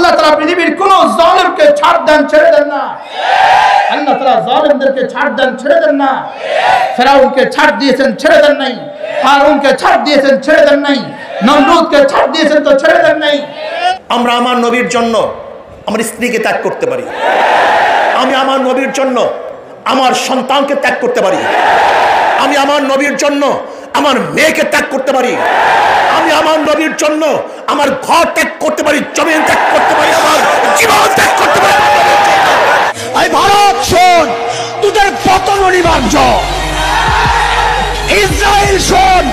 আল্লাহ তাআলা পৃথিবীর কোন জালেমকে ছাড় দেন ছেড়ে দেন না। আল্লাহ তাআলা জালেমদেরকে ছাড় দেন ছেড়ে দেন না। ফেরাউনকে ছাড় দিয়েছেন ছেড়ে দেন নাই, হারুনকে ছাড় দিয়েছেন ছেড়ে দেন নাই, নমরুদকে ছাড় দিয়েছেন তো ছেড়ে দেন নাই। আমরা আমার নবীর জন্য আমার স্ত্রীকে ত্যাগ করতে পারি, আমি আমার নবীর জন্য আমার সন্তানকে ত্যাগ করতে পারি, আমি আমার নবীর জন্য আমার মেয়েকে ত্যাগ করতে পারি, আমি আমার নবীর জন্য আমার ঘর ত্যাগ করতে পারি, জমি ত্যাগ করতে পারি, আমার জীবন ত্যাগ করতে পারি। এই ভারত শোন, তোদের পতন অনিবার্য। ইসরায়েল শোন,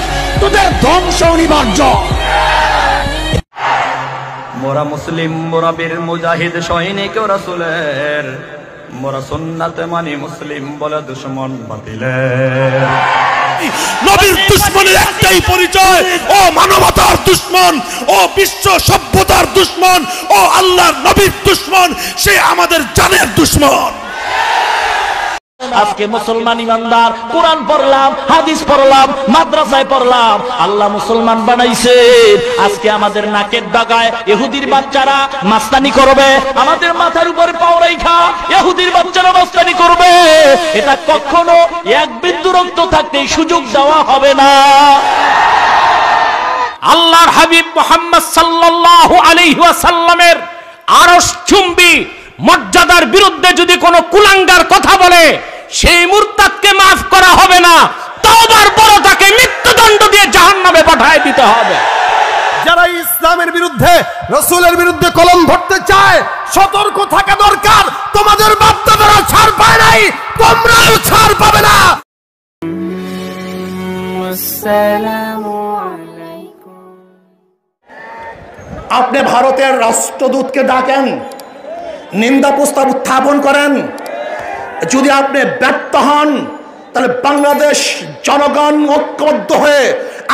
তোদের ধ্বংস অনিবার্য। মোরা মুসলিম, মোরা বীর মুজাহিদ সৈনিক রাসূলের, মোরা সুন্নাতে মানি মুসলিম বলে দুশমন বাতিলের। নবীর দুশমনের একটাই পরিচয়, ও মানবতার দুশমন, ও বিশ্ব সভ্যতার দুশমন, ও আল্লাহর নবীর দুশমন, সে আমাদের জানের দুশমন। আজকে মুসলমান ইমানদার, কোরআন পড়লাম, হাদিস পড়লাম, মাদ্রাসায় পড়লাম, আল্লাহ মুসলমান বানাইছে। আজকে আমাদের নাকের ডাগায় ইহুদির বাচ্চারা মাস্তানি করবে, আমাদের মাথার উপরে পাও রাইখা ইহুদির বাচ্চারা মাস্তানি করবে। এটা কখনো এক বিন্দু রক্ত থাকতে সুযোগ দেওয়া হবে না। আল্লাহর হাবিব মুহাম্মদ সাল্লাল্লাহু আলাইহি ওয়াসাল্লামের আরশ চুম্বি মর্যাদার বিরুদ্ধে যদি কোনো কুলাঙ্গার কথা বলে, সেই মুরতাদকে মাফ করা হবে না, তওবার পর তাকে মৃত্যুদণ্ড দিয়ে জাহান্নামে পাঠিয়ে দিতে হবে। যারা ইসলামের বিরুদ্ধে, রাসূলের বিরুদ্ধে কলম ধরতে চায়, সতর্ক থাকা দরকার। তোমাদের বাপ-দাদারা ছাড় পায় নাই, তোমরাও ছাড় পাবে না। আসসালামু আলাইকুম। আপনি ভারতের রাষ্ট্রদূতকে ডাকেন, নিন্দা প্রস্তাব উত্থাপন করেন। যদি আপনি ব্যর্থ হন, তাহলে বাংলাদেশ জনগণ ঐক্যবদ্ধ হয়ে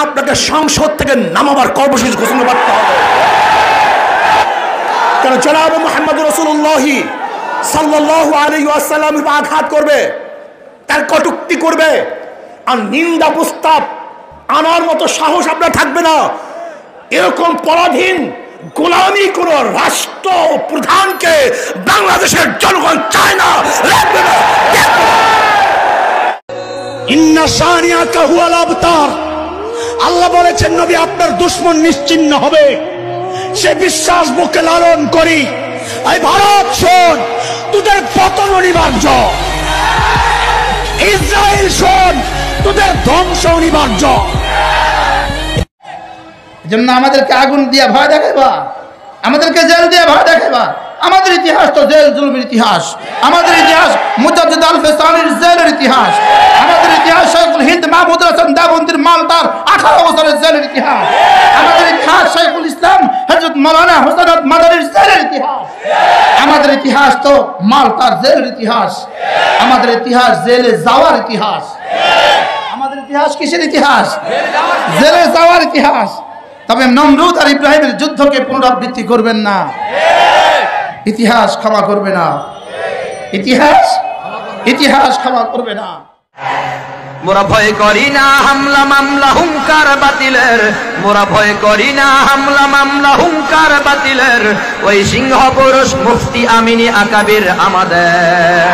আপনাকে সংসদ থেকে নামাবার কর্মসূচি ঘোষণা করতে হবে। কারণ জনাব মুহাম্মদ রাসূলুল্লাহ সাল্লাল্লাহু আলাইহি ওয়াসাল্লাম আঘাত করবে, তার কটূক্তি করবে, আর নিন্দা প্রস্তাব আনার মতো সাহস আপনার থাকবে না। এরকম পরাধীন গোলামি কোন রাষ্ট্র প্রধানকে বাংলাদেশের জনগণ চায় না, রাখবে না। ইন্না শানিয়াকা হুয়াল আবতার। আল্লাহ বলেছেন নবী আপনার দুশমন নিশ্চিহ্ন হবে, সে বিশ্বাস বুকে লালন করি। এই ভারত শোন, তোদের পতন অনিবার্য। ইসরায়েল শোন, তোদের ধ্বংস অনিবার্য। এজন্য আমাদেরকে আগুন দিয়ে ভয় দেখাইবা, আমাদেরকে জেল দিয়ে ভয় দেখাইবা। আমাদের ইতিহাস তো জেল জুলুমের ইতিহাস, আমাদের ইতিহাস মুজাদ্দিদ আল ফেসানির জেলের ইতিহাস, আমাদের ইতিহাস শাইখুল হিন্দ মাহমুদ হাসান দেওবন্দির মালদার 18 বছরের জেলের ইতিহাস, আমাদের ইতিহাস শাইখুল ইসলাম হযরত মাওলানা হোসেন মাদানির জেলের ইতিহাস। আমাদের ইতিহাস তো মালদার জেলের ইতিহাস, আমাদের ইতিহাস জেলে যাওয়ার ইতিহাস। আমাদের ইতিহাস কিসের ইতিহাস? জেলে যাওয়ার ইতিহাস। তবে নমরুদ আর ইব্রাহিমের যুদ্ধকে পুনরাবৃত্তি করবেন না, ইতিহাস ক্ষমা করবে না, ইতিহাস ক্ষমা করবে না। মোরা ভয় করি না হামলা মামলা হুঙ্কার বাতিলের, মোরা ভয় করি না হামলা মামলা হুঙ্কার বাতিলের। ওই সিংহ পুরুষ মুফতি আমিনী আকাবির আমাদের।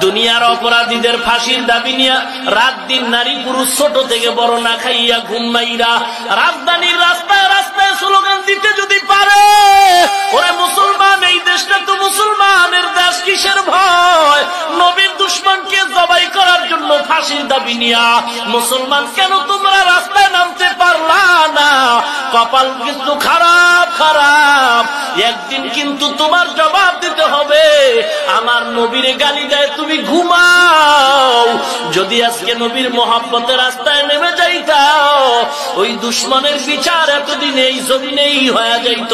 দুনিয়ার অপরাধীদের ফাঁসির দাবি নিয়ে রাত দিন নারী পুরুষ ছোট থেকে বড় না খাইয়া ঘুমাইরা রাজধানীর রাস্তায় রাস্তায় স্লোগান দিতে যদি পারে, ওরে মুসলমান, এই দেশটা তো মুসলমানের দেশ, কিসের ভয়? নবীর দুশমনকে জবাই করার জন্য ফাঁসির দাবি নিয়া মুসলমান কেন তোমরা রাস্তায় নামতে পারলা না? কপাল কিন্তু খারাপ খারাপ, একদিন কিন্তু তোমার জবাব দিতে হবে। আমার নবীর গালি দেয় তুমি ঘুমাও। যদি আজকে নবীর মহব্বতের রাস্তায় নেমে যাইতাও, ওই দুশমনের বিচার এতদিন এই জমিনেই হয়ে যাইত।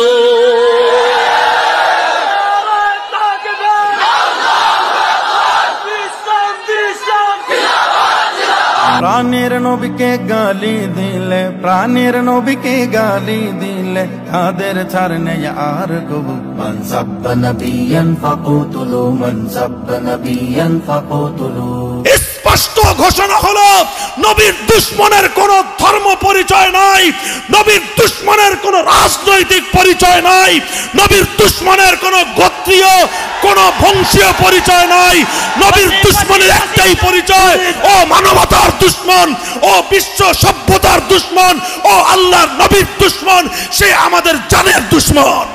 প্রাণের নবীকে গালি দিলে, প্রাণের নবীকে গালি দিলে, তাদের ছাড় নেই আর কবু। মান সাব্বা নবিয়ান ফাকুতুলু, মান সাব্বা নবিয়ান ফাকুতুলু। স্পষ্ট ঘোষণা হলো, নবীর দুশমনের কোনো ধর্ম পরিচয় নাই, নবীর দুশমনের কোনো রাজনৈতিক পরিচয় নাই, নবীর দুশমনের কোনো গোত্রীয় কোনো বংশীয় পরিচয় নাই। নবীর দুশমনের একটাই পরিচয়, ও মানবতার দুশমন, ও বিশ্ব সভ্যতার দুশমন, ও আল্লাহর নবীর দুশমন, সে আমাদের জানের দুশমন।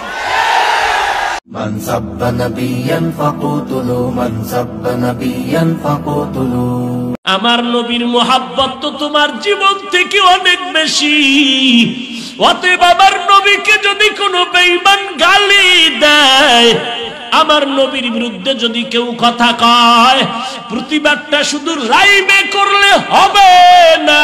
من سب نبيا فقتلوا من سب نبيا فقتلوا আমার নবীর মোহাব্বত তো তোমার জীবন থেকে অনেক বেশি। অতএব আমার নবীকে যদি কোনো বেঈমান গালি দেয়, আমার নবীর বিরুদ্ধে যদি কেউ কথা কয়, প্রতিবাদটা শুধু লাইভে করলে হবে না,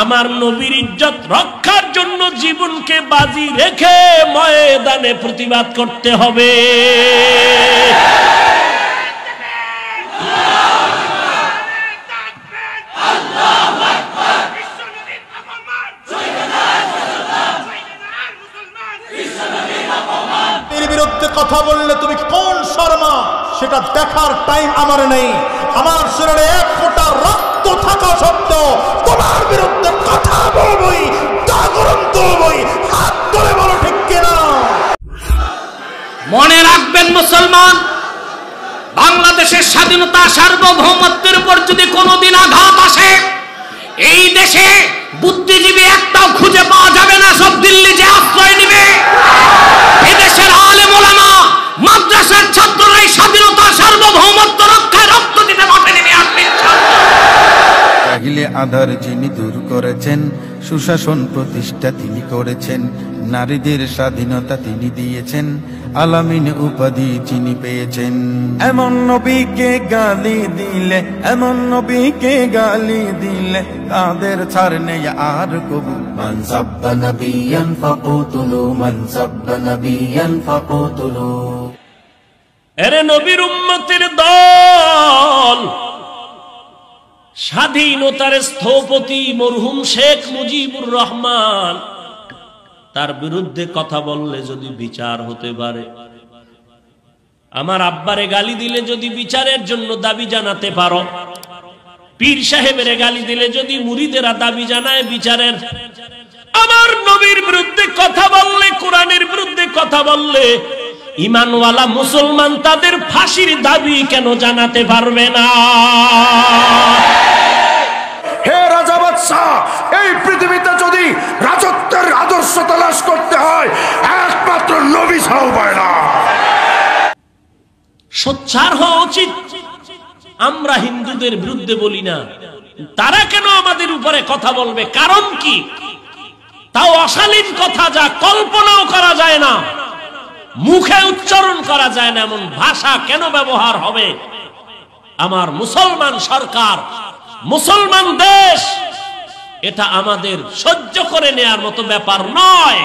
আমার নবীর ইজ্জত রক্ষার জন্য জীবনকে বাজি রেখে ময়দানে প্রতিবাদ করতে হবে। বিরুদ্ধে কথা বললে তুমি কোন শর্মা, সেটা দেখার টাইম আমার নেই। আমার শরীরে এক ফোঁটা রক্ত থাকা সত্ত্বেও তোমার বিরুদ্ধে কথা বলবই, জাগরণ তুলবই। হাত ধরে বলো ঠিক কিনা? মনে রাখবেন মুসলমান, বাংলাদেশের স্বাধীনতা সার্বভৌমত্বের উপর যদি কোনোদিন আঘাত আসে, এই দেশে বুদ্ধিজীবী একটাও খুঁজে পাওয়া যাবে না, সব দিল্লি যে আশ্রয় নিবে। এদেশের আলেম ওলামা, মাদ্রাসার ছাত্ররাই স্বাধীনতা সার্বভৌমত্ব রক্ষায় রক্ত দিতে মাঠে নেমে আসবে। চাহিলে আধার যিনি দূর করেছেন, সুশাসন প্রতিষ্ঠা তিনি করেছেন, নারীদের স্বাধীনতা তিনি দিয়েছেন, আলামিন উপাধি যিনি পেয়েছেন। এমন নবীকে গালি দিলে, এমন নবীকে গালি দিলে তাদের ছাড় নেই আর কবু। মান সাব্বা নবিয়ান ফাকুতুলু, মান সাব্বা নবিয়ান ফাকুতুলু। এরে নবীর উম্মতের দল, স্বাধীনতার স্থপতি মরহুম শেখ মুজিবুর রহমান, তার বিরুদ্ধে কথা বললে যদি বিচার হতে পারে, আমার আব্বারে গালি দিলে যদি বিচারের জন্য দাবি জানাতে পারো, পীর সাহেবের গালি দিলে যদি মুরিদেরা দাবি জানায় বিচারের, আমার নবীর বিরুদ্ধে কথা বললে, কোরআনের বিরুদ্ধে কথা বললে, ইমানওয়ালা মুসলমান তাদের ফাঁসির দাবি কেন জানাতে পারবে না? হে রাজা বাদশাহ, এই পৃথিবীতে যদি রাজত্বের আদর্শ তালাশ করতে হয়, একমাত্র নবী ছাড়া উপায় না। সোচ্চার হওয়া উচিত। আমরা হিন্দুদের বিরুদ্ধে বলি না, তারা কেন আমাদের উপরে কথা বলবে? কারণ কি? তাও অশালীন কথা, যা কল্পনাও করা যায় না, মুখে উচ্চারণ করা যায় না, এমন ভাষা কেন ব্যবহার হবে? আমার মুসলমান সরকার, মুসলমান দেশ, এটা আমাদের সহ্য করে নেয়ার মতো ব্যাপার নয়।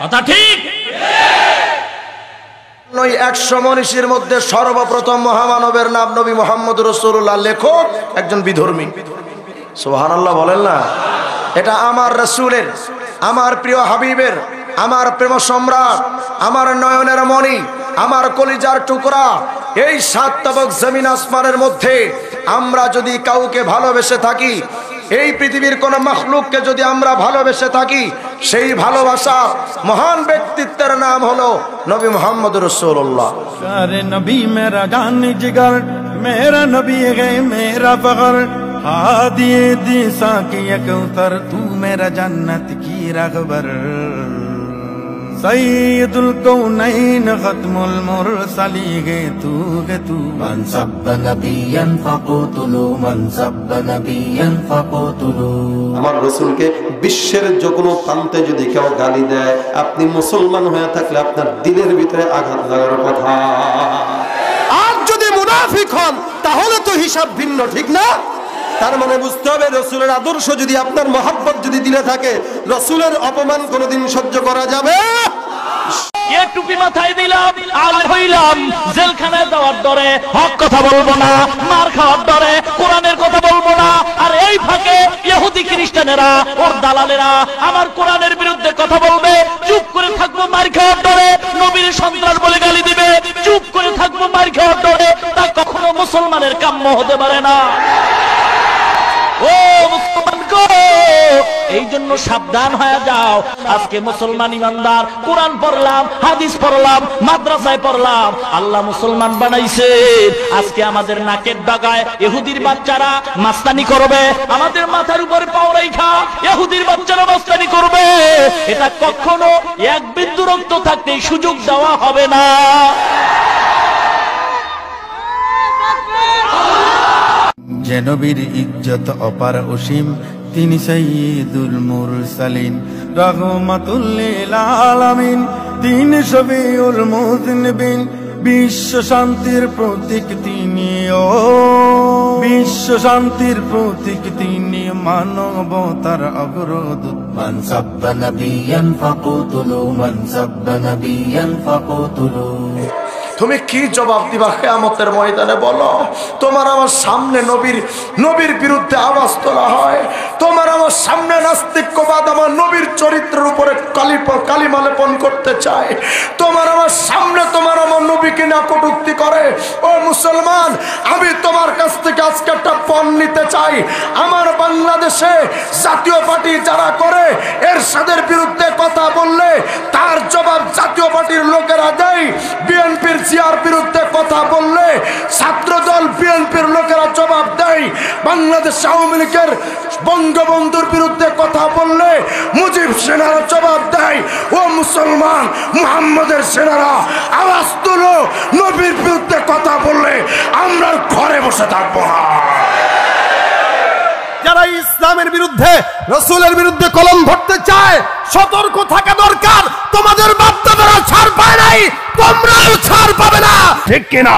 কথা ঠিক? 100 মনীষীর মধ্যে সর্বপ্রথম মহামানবের নাম নবী মুহাম্মদ রাসূলুল্লাহ, লেখক একজন বিধর্মী। সুবহানাল্লাহ বলেন না? এটা আমার রাসূলের, আমার প্রিয় হাবিবের, আমার প্রেম সম্রাট, আমার নয়নের মণি, আমার কলিজার টুকরা। এই 7 তাবক জমিন আসমানের মধ্যে আমরা যদি কাউকে ভালোবেসে থাকি, এই পৃথিবীর কোন মাখলুককে যদি আমরা ভালোবেসে থাকি, সেই ভালোবাসার মহান ব্যক্তিত্বের নাম হলো নবী মুহাম্মদ রাসূলুল্লাহ। सारे नबी मेरा जान जिगर, मेरा नबी है मेरा फखर, हादिए दिशा की कौसर, तू मेरा जन्नत की रगबर, सैयदुल कौनैन खत्मुल मुरसली गे तू। मन सब नबियन फकुतुलु, मन सब नबियन फकुतुलु। আমার রাসূলকে বিশ্বের যে কোনো প্রান্তে যদি কেউ গালি দেয়, আপনি মুসলমান হয়ে থাকলে আপনার দিলের ভিতরে আঘাত লাগার কথা। আর যদি মুনাফিক হন তাহলে তো হিসাব ভিন্ন, ঠিক না? তার মানে বুঝতে হবে রাসূলের আদর্শ যদি আপনার মহব্বত যদি দিলে থাকে, রাসূলের অপমান কোনোদিন সহ্য করা যাবে? এ টুপি মাথায় দিলাম আর হইলাম জেলখানায় যাওয়ার ডরে, হক কথা বলবো না, মার খাওয়ার ডরে কোরআনের কথা বলবো না, আর এই ফাঁকে ইহুদি খ্রিস্টানেরা, ওর দালালেরা আমার কোরআনের বিরুদ্ধে কথা বলবে, চুপ করে থাকবো মার খাওয়ার ডরে, নবীর সন্ত্রাস বলে গালি দিবে, চুপ করে থাকবো মার খাওয়ার ডরে। তা কখনো মুসলমানের কাম্য হতে পারে না। ও মুসলমান গো, এই জন্য সাবধান হয়ে যাও। আজকে মুসলমান ইমানদার, কোরআন পড়লাম, হাদিস পড়লাম, মাদ্রাসায় পড়লাম, আল্লাহ মুসলমান বানাইছে। আজকে আমাদের নাকের ডাগায় ইহুদির বাচ্চারা মাস্তানি করবে, আমাদের মাথার উপরে পাও রাইখা ইহুদির বাচ্চারা মাস্তানি করবে। এটা কখনো এক বিন্দু রক্ত থাকতে সুযোগ দেওয়া হবে না। যে নবীর ইজ্জত অপার অসীম, তিনি সাইয়্যিদুল মুরসালিন, রাহমাতুল লিল আলামিন, তিনি শফিউল মুযনিবিন। বিশ্ব শান্তির প্রতীক তিনি, ও বিশ্ব শান্তির প্রতীক তিনি, মানবতার অগ্রদূত। মান সাব্বা নাবিয়ান ফাকুতুলু, মান সাব্বা নাবিয়ান ফাকুতুলু। তুমি কি জবাব দিবা কিয়ামতের ময়দানে বলো? তোমার আমার সামনে নবীর বিরুদ্ধে আওয়াজ তোলা হয়, তোমার আমার সামনে নাস্তিক্যবাদ আমার নবীর চরিত্রের উপরে কালিমা লেপন করতে চায়, তোমার আমার সামনে তোমার আমার নবীকে না কটূক্তি করে। ও মুসলমান, আমি তোমার কাছ থেকে আজকে একটা পণ নিতে চাই। আমার বাংলাদেশে জাতীয় পার্টি যারা করে, এরশাদের বিরুদ্ধে কথা বললে তার জবাব জাতীয় পার্টির লোকেরা দেয়। বিএনপির জিয়ার বিরুদ্ধে কথা বললে ছাত্র দল বিএনপির লোকেরা জবাব দেয়। বাংলাদেশ আওয়ামী লীগের বঙ্গবন্ধুর বিরুদ্ধে কথা বললে মুজিব সেনারা জবাব দেয়। ও মুসলমান, মুহাম্মদের সেনারা আওয়াজ তুলো। নবীর বিরুদ্ধে কথা বললে আমরা ঘরে বসে থাকবো না। যারা ইসলামের বিরুদ্ধে, রাসূলের বিরুদ্ধে কলম ধরতে চায়, সতর্ক থাকা দরকার। তোমাদের বাপ-দাদারা ছাড় পায় নাই, তোমরাও ছাড় পাবে না, ঠিক কিনা?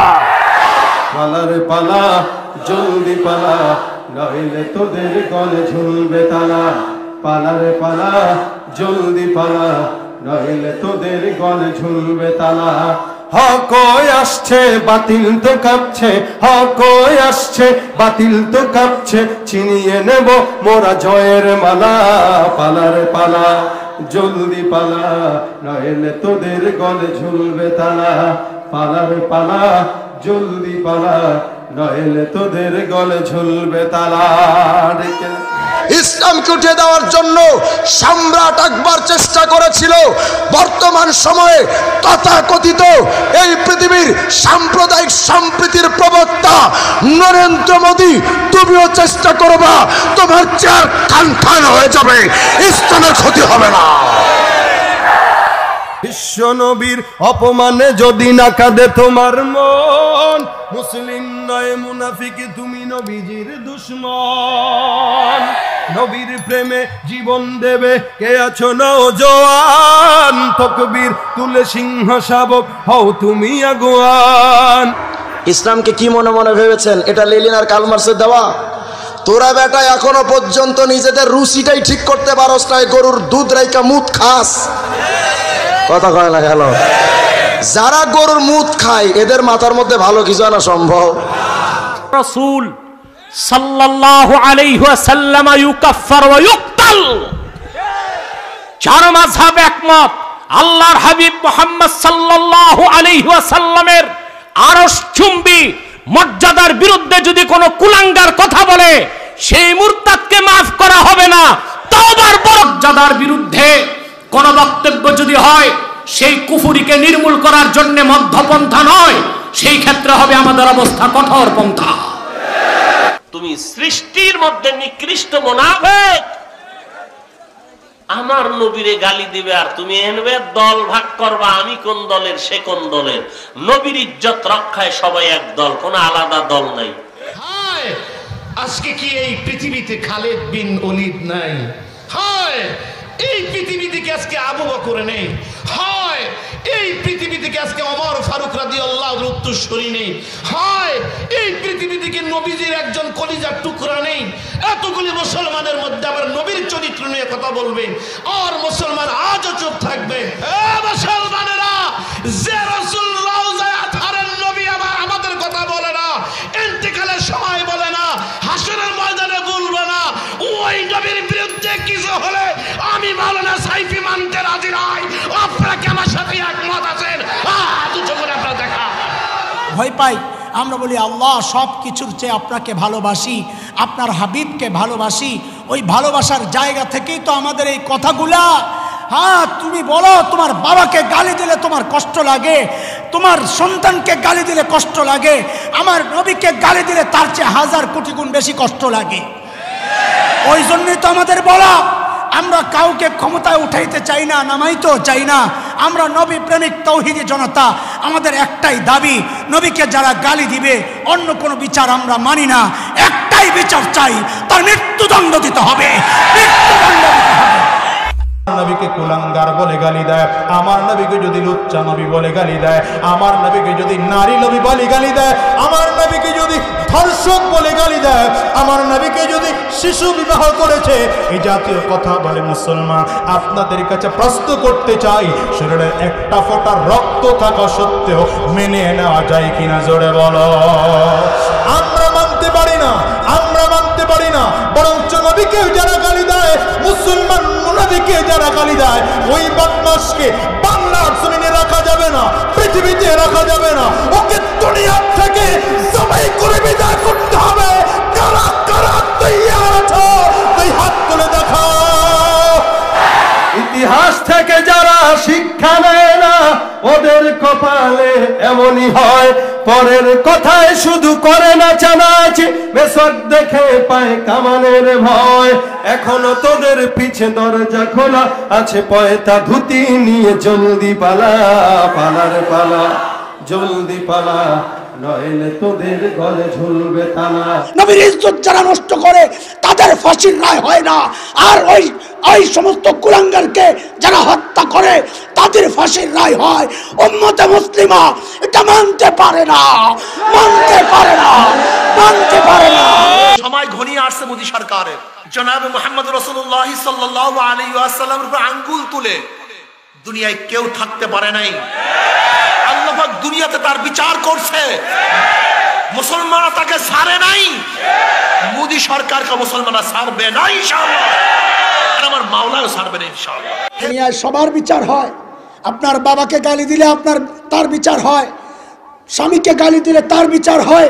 পালা রে পালা, জলদি পালা, নইলে তোদের গলে ঝুলবে তালা। পালা রে পালা, জলদি পালা, নইলে তোদের গলে ঝুলবে তালা। হক আসছে, বাতিল তো কাঁপছে, হক আসছে, বাতিল তো কাঁপছে, ছিনিয়ে নেব মোরা জয়ের মালা। পালা রে পালা, জলদি পালা, নইলে তোদের গলে ঝুলবে তালা। পালা রে পালা, জলদি পালা, নইলে তোদের গলে ঝুলবে তালা। ইসলামকে উঠে দেওয়ার জন্য সম্রাট আকবর চেষ্টা করেছিল। বর্তমান সময়ে তথাকথিত এই পৃথিবীর সাম্প্রদায়িক সম্প্রীতির প্রবক্তা নরেন্দ্র মোদী, তুমিও চেষ্টা করবা, তোমার চেয়ার খান হয়ে যাবে, ইসলামের ক্ষতি হবে না। বিশ্ব নবীর অপমানে যদি না কাঁদে তোমার মন, মুসলিম নয় মুনাফিক, তুমি নবীজির দুশমন। নবীর প্রেমে জীবন দেবে কে আছো নওজোয়ান, তাকবীর তুলে সিংহ শাবক হও তুমি আগুয়ান। ইসলামকে কি মনে মনে ভেবেছেন এটা লেনিন আর কার্ল মার্কসের দেওয়া? তোরা বেটা এখনো পর্যন্ত নিজেদের রুচিটাই ঠিক করতে পারস না, গরুর দুধ রাইকা মুত খাস। কথা কয় না গেল? যারা গরুর মুত খায় এদের মাথার মধ্যে ভালো কিছু আনা সম্ভব? রাসূল সাল্লাল্লাহু আলাইহি ওয়াসাল্লাম ইউকাফফার ওয়া ইউকতাল। চার মাযহাব একমত, আল্লাহর হাবিব মুহাম্মদ সাল্লাল্লাহু আলাইহি ওয়াসাল্লামের আরশ চুম্বি মর্যাদার বিরুদ্ধে যদি কোনো কুলাঙ্গার কথা বলে, সেই মুরতাদকে মাফ করা হবে না। তওবার মর্যাদার বিরুদ্ধে কোন বক্তব্য যদি হয়, সেই কুফরিকে নির্মূল করার জন্য মধ্যপন্থা নয়, সেই ক্ষেত্রে হবে আমাদের অবস্থা কঠোর পন্থা। তুমি সৃষ্টির মধ্যে নিকৃষ্ট মুনাফিক, আমার নবীরে গালি দিবে আর তুমি এনবে দল ভাগ করবা, আমি কোন দলের সে কোন দলের। নবীর ইজ্জত রক্ষায় সবাই এক দল, কোন আলাদা দল নাই। হায়, আজকে কি এই পৃথিবীতে খালিদ বিন ওলীদ নাই? হায়, এই পৃথিবী থেকে আজকে আবু বকর নেই। হয়, এই পৃথিবী থেকে আজকে ওমর ফারুক রাদিয়াল্লাহু আনহুর উত্তরসূরি নেই। হয়, এই পৃথিবী থেকে নবীজির একজন কলিজার টুকরা নেই। এতগুলি মুসলমানের মধ্যে আবার নবীর চরিত্র নিয়ে কথা বলবেন আর মুসলমান আজও চুপ থাকবে। মুসলমানেরা, যে রাসূল রওজায় আতহারের নবী আবার আমাদের কথা বলে না, ইন্তেকালের সময় বলে না, হাসরের ময়দানে বলবে না, ওই নবীর বিরুদ্ধে কিছু হলে আমি মাওলানা সাইফি মানতে রাজি নই। আপনারা কি আমার সাথে একমত আছেন? দুটো করে আপনারা দেখা। ভয় পাই আমরা বলি আল্লাহ সব কিছুর চেয়ে আপনাকে ভালোবাসি, আপনার হাবিবকে ভালোবাসি। ওই ভালোবাসার জায়গা থেকেই তো আমাদের এই কথাগুলা। হ্যাঁ, তুমি বলো তোমার বাবাকে গালি দিলে তোমার কষ্ট লাগে, তোমার সন্তানকে গালি দিলে কষ্ট লাগে, আমার নবীকে গালি দিলে তার চেয়ে 1000 কোটি গুণ বেশি কষ্ট লাগে। ওই জন্যই তো আমাদের বলা, আমরা কাউকে ক্ষমতায় উঠাইতে চাই না, নামাইতেও চাই না। আমরা নবী প্রেমিক তৌহিদি জনতা, আমাদের একটাই দাবি, নবীকে যারা গালি দিবে অন্য কোনো বিচার আমরা মানি না, একটাই বিচার চাই, তার মৃত্যুদণ্ড দিতে হবে, মৃত্যুদণ্ড দিতে হবে। নবীকে কুলাঙ্গার বলে গালি দেয়, আমার নবীকে যদি লুচ্চা নবী বলে গালি দেয়, আমার নবীকে যদি নারী নবী বলে গালি দেয়, আমার নবীকে যদি ধর্ষক বলে গালি দেয়, আমার নবীকে যদি শিশু বিবাহ করেছে, এই জাতীয় কথা বলে মুসলমান, আপনাদের কাছে প্রশ্ন করতে চাই, শরীরে একটা ফোঁটা রক্ত থাকা সত্ত্বেও মেনে নেওয়া যায় কিনা? জোরে বলো। আমরা মানতে পারি না, আমরা মানতে পারি না। বরঞ্চ নবীকে যারা গালি দেয়, মুসলমান নবীকে যারা গালি দেয়, ওই বদমাশকে বাংলার জমিনে রাখা যাবে না, পৃথিবীতে রাখা যাবে না, ওকে দুনিয়ার থেকে জবাই করে বিদায় করতে হবে। কারা কারা তৈয়ার আছো? তুই হাত তুলে দেখাও। ইতিহাস থেকে যারা শিক্ষা নেয় না, ওদের কপালে এমনই হয়, পরের কথায় শুধু করে না চানাচি, মেসর দেখে পায় কামানের ভয়। এখনো তোদের পিছে দরজা খোলা আছে, পয়তা ধুতি নিয়ে জলদি পালা, পালার পালা, জলদি পালা, নইলে তোদের গলে ঝুলবে তালা। নবীর ইজ্জত যারা নষ্ট করে তাদের ফাঁসির রায় হয় না, আর ওই সমস্ত কুলাঙ্গারকে যারা হত্যা করে তাদের ফাঁসির রায় হয়। উম্মতে মুসলিমা এটা মানতে পারে না, মানতে পারে না, মানতে পারে না। সময় ঘনিয়ে আসছে মোদী সরকারের, জনাব মুহাম্মদ রাসূলুল্লাহ সাল্লাল্লাহু আলাইহি ওয়াসাল্লামের উপর আঙ্গুল তুলে দুনিয়ায় কেউ থাকতে পারে নাই। আল্লাহ পাক দুনিয়াতে তার বিচার করছে, মুসলমানরা তাকে ছাড়ে নাই, মোদী সরকারকে মুসলমানরা ছাড়বে না ইনশাআল্লাহ, আর আমার মাওলাও ছাড়বে না ইনশাআল্লাহ। দুনিয়ায় সবার বিচার হয়। আপনার বাবাকে গালি দিলে তার বিচার হয়, স্বামীকে গালি দিলে তার বিচার হয়,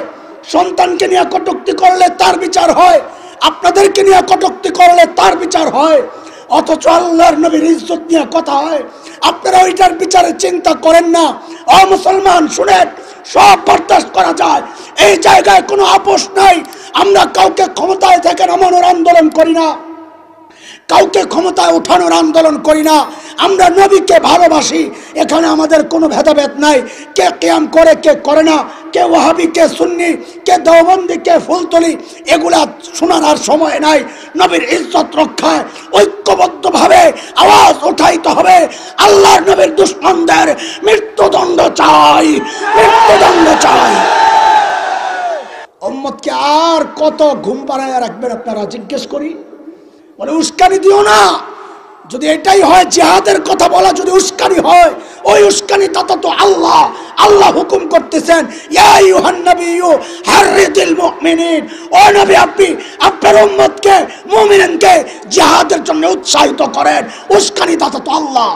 সন্তানকে নিয়ে কটূক্তি করলে তার বিচার হয়, আপনাদেরকে নিয়ে কটূক্তি করলে তার বিচার হয়। অথচ আল্লাহর নবীর ইজ্জত নিয়ে কথা হয়, আপনারা ওইটার বিচারে চিন্তা করেন না। ও মুসলমান শুনেন, সব বরদাস্ত করা যায়, এই জায়গায় কোনো আপোষ নাই। আমরা কাউকে ক্ষমতায় থেকে নামানোর আন্দোলন করি না, কাউকে ক্ষমতায় উঠানোর আন্দোলন করি না, আমরা নবীকে ভালোবাসি। এখানে আমাদের কোনো ভেদাভেদ নাই, কে কিয়াম করে কে করে না, কে ওয়াহাবি কে সুন্নি, কে দেওবন্দি কে ফুলতলি, এগুলা শোনার আর সময় নাই। নবীর ইজ্জত রক্ষায় ঐক্যবদ্ধভাবে আওয়াজ উঠাইতে হবে। আল্লাহর নবীর দুশমনদের মৃত্যুদণ্ড চাই, মৃত্যুদণ্ড চাই। উম্মতকে আর কত ঘুম পাড়ায় রাখবেন আপনারা? জিজ্ঞেস করি, বলে উস্কানি দিও না। যদি এটাই হয় জিহাদের কথা বলা, যদি উস্কানি হয়, ওই উস্কানি দাতা তো আল্লাহ। আল্লাহ হুকুম করতেছেন, ইয়া আইয়ুহান নাবিয়্যু হাররিদিল মুমিনিন, ও নবী আপনি আপনার উম্মতকে, মুমিনকে জিহাদের জন্য উৎসাহিত করেন। উস্কানি দাতা তো আল্লাহ।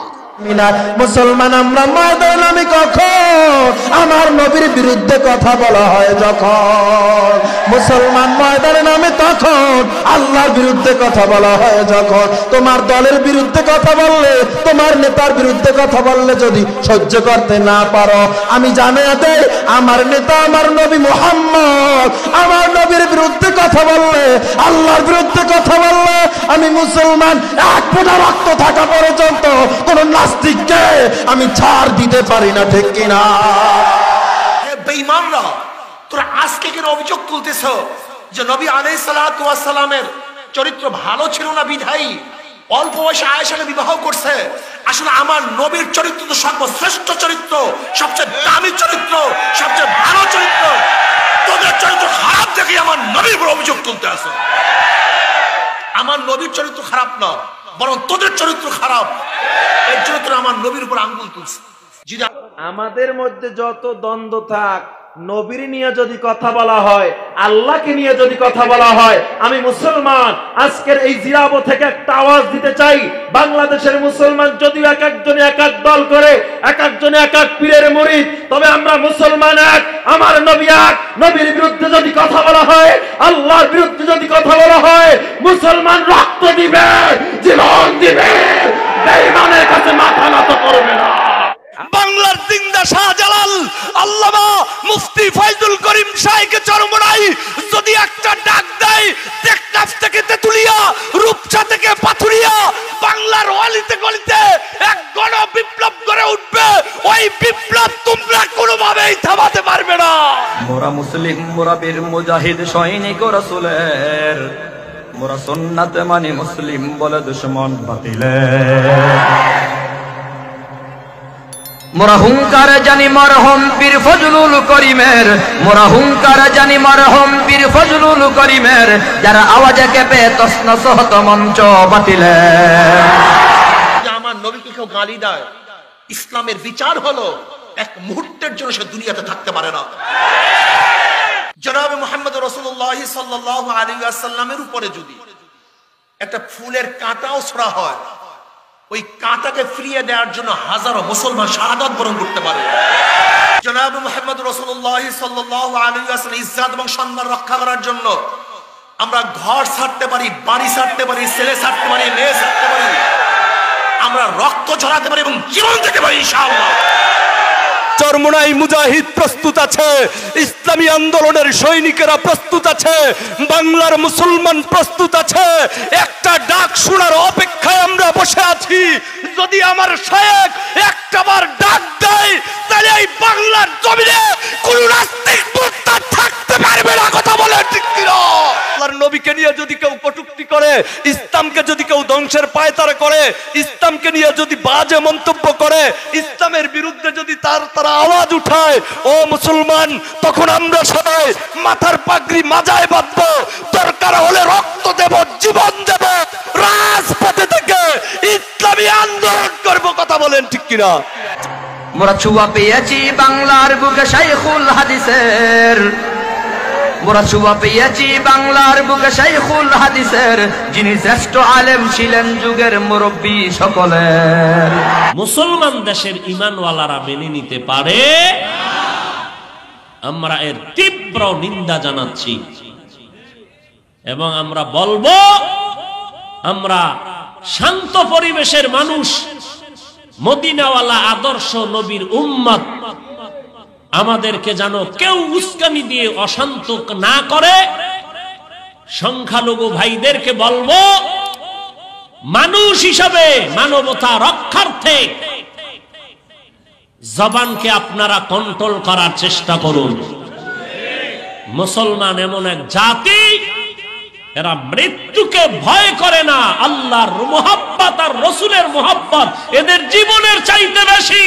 মুসলমান আমরা ময়দান, আমি কখন আমার নবীর বিরুদ্ধে কথা বলা হয় যখন, মুসলমান ময়দানে নামে তখন আল্লাহর বিরুদ্ধে কথা বলা হয় যখন। তোমার দলের বিরুদ্ধে কথা বললে, তোমার নেতার বিরুদ্ধে কথা বললে যদি সহ্য করতে না পারো, আমি জানিয়ে দেই, আমার নেতা আমার নবী মুহাম্মদ, আমার নবীর বিরুদ্ধে কথা বললে, আল্লাহর বিরুদ্ধে কথা বললে, আমি মুসলমান এক ফোঁটা রক্ত থাকা পর্যন্ত কোন নাস্তিককে আমি ছাড় দিতে পারি না, ঠিক কিনা? বেঈমানরা, তোরা আজকে কেন অভিযোগ তুলতেছ যে নবী আলাইহিস সালাতু ওয়াস সালামের চরিত্র ভালো ছিল না বিধায়ী অল্প বয়সে আয়েশাকে বিবাহ করছে? আসলে আমার নবীর চরিত্র তো সর্বশ্রেষ্ঠ চরিত্র, সবচেয়ে দামি চরিত্র, সবচেয়ে ভালো চরিত্র। তোদের চরিত্র খারাপ দেখে আমার নবীর উপর অভিযোগ তুলতে আসো। আমার নবীর চরিত্র খারাপ না, বরং তোদের চরিত্র খারাপ, এর জন্য তোরা আমার নবীর উপর আঙ্গুল তুলছে। আমাদের মধ্যে যত দ্বন্দ্ব থাক, নবীর নিয়ে যদি কথা বলা হয়, আল্লাহকে নিয়ে যদি কথা বলা হয়, আমি মুসলমান আজকের এই জিরাবো থেকে একটা আওয়াজ দিতে চাই। বাংলাদেশের মুসলমান যদিও এক একজনে এক এক দল করে, এক একজনে এক এক পীরের মুরিদ, তবে আমরা মুসলমান এক, আমার নবী এক। নবীর বিরুদ্ধে যদি কথা বলা হয়, আল্লাহর বিরুদ্ধে যদি কথা বলা হয়, মুসলমান রক্ত দিবে, জীবন দিবে, বেঈমানের কাছে মাথা নত করবে না। বাংলার জিন্দা শাহজালাল আল্লামা মুফতি ফয়জুল করিম শাহকে চরমোনাই যদি একটা ডাক দেয়, টেকনাফ থেকে তেতুলিয়া, রূপসা থেকে পাথুরিয়া, বাংলার অলিতে গলিতে এক গণ বিপ্লব গড়ে উঠবে। ওই বিপ্লব তোমরা কোনোভাবেই থামাতে পারবে না। মোরা মুসলিম, মোরা বীর মুজাহিদ সৈনিক রাসূলের, মোরা সুন্নাত মানে মুসলিম বলে দুশমন বাতিলের। মোরা হুঙ্কার জানি মরহম পীর ফজলুল করিমের, মোরা হুঙ্কার জানি মরহম পীর ফজলুল করিমের, যারা আওয়াজে কেঁপে তসনস হত মঞ্চ বাতিলের। আমার নবীকে কেউ গালি দেয়, ইসলামের বিচার হলো এক মুহূর্তের জন্য সে দুনিয়াতে থাকতে পারে না। জনাবে মুহাম্মদ রাসূলুল্লাহ সাল্লাল্লাহু আলাইহি ওয়াসাল্লামের উপরে যদি একটা ফুলের কাঁটাও ছোড়া হয়, ওই কাঁটাকে ফিরিয়ে দেওয়ার জন্য হাজারো মুসলমান শাহাদাত বরণ করতে পারে। জনাবে মুহাম্মদ রাসূলুল্লাহ সাল্লাল্লাহু আলাইহি ওয়াসাল্লাম ইজ্জত এবং সম্মান রক্ষা করার জন্য আমরা ঘর ছাড়তে পারি, বাড়ি ছাড়তে পারি, ছেলে ছাড়তে পারি, মেয়ে ছাড়তে পারি, আমরা রক্ত ঝরাতে পারি এবং জীবন দিতে পারি ইনশাআল্লাহ। চরমোনাই মুজাহিদ প্রস্তুত আছে, ইসলামী আন্দোলনের সৈনিকেরা প্রস্তুত আছে, বাংলার মুসলমান প্রস্তুত আছে। একটা ডাক শোনার অপেক্ষায় আমরা বসে আছি। যদি আমার শায়েখ একটাবার ডাক দেয়, তাহলে এই বাংলার জমিনে কোন নাস্তিক মুরতাদ থাকতে পারবে না। কথা বলে ঠিক কিনা? আল্লাহর নবীকে নিয়ে যদি কেউ কটূক্তি করে, ইসলামকে যদি কেউ ধ্বংসের পায়তারা করে, ইসলামকে নিয়ে যদি বাজে মন্তব্য করে, ইসলামের বিরুদ্ধে যদি তারা আওয়াজ উঠায়, ও মুসলমান, তখন আমরা সবাই মাথার পাগড়ি মাজায় বাঁধবো, দরকার হলে রক্ত দেব, জীবন দেব, রাজপথে থেকে ইসলামী আন্দোলন করব। কথা বলেন ঠিক কিনা? মোরা ছুয়া পেয়েছি বাংলার বুকে শাইখুল হাদিসের, মোরা ছুয়া পেয়েছি বাংলার বুকে শাইখুল হাদিসের, যিনি শ্রেষ্ঠ আলেম ছিলেন যুগের মুরব্বী সকলের। মুসলমান দেশের ইমানওয়ালারা মেনে নিতে পারে, আমরা এর তীব্র নিন্দা জানাচ্ছি এবং আমরা বলবো, আমরা শান্ত পরিবেশের মানুষ, মদিনাওয়ালা আদর্শ নবীর উম্মত, আমাদেরকে যেন কেউ উস্কানি দিয়ে অশান্ত না করে। সংখ্যালঘু ভাইদেরকে বলবো, মানুষ হিসাবে মানবতা রক্ষার্থে জবানকে আপনারা কন্ট্রোল করার চেষ্টা করুন। মুসলমান এমন এক জাতি, এরা মৃত্যুকে ভয় করে না। আল্লাহর মুহাব্বত আর রাসূলের মুহাব্বত এদের জীবনের চাইতে বেশি।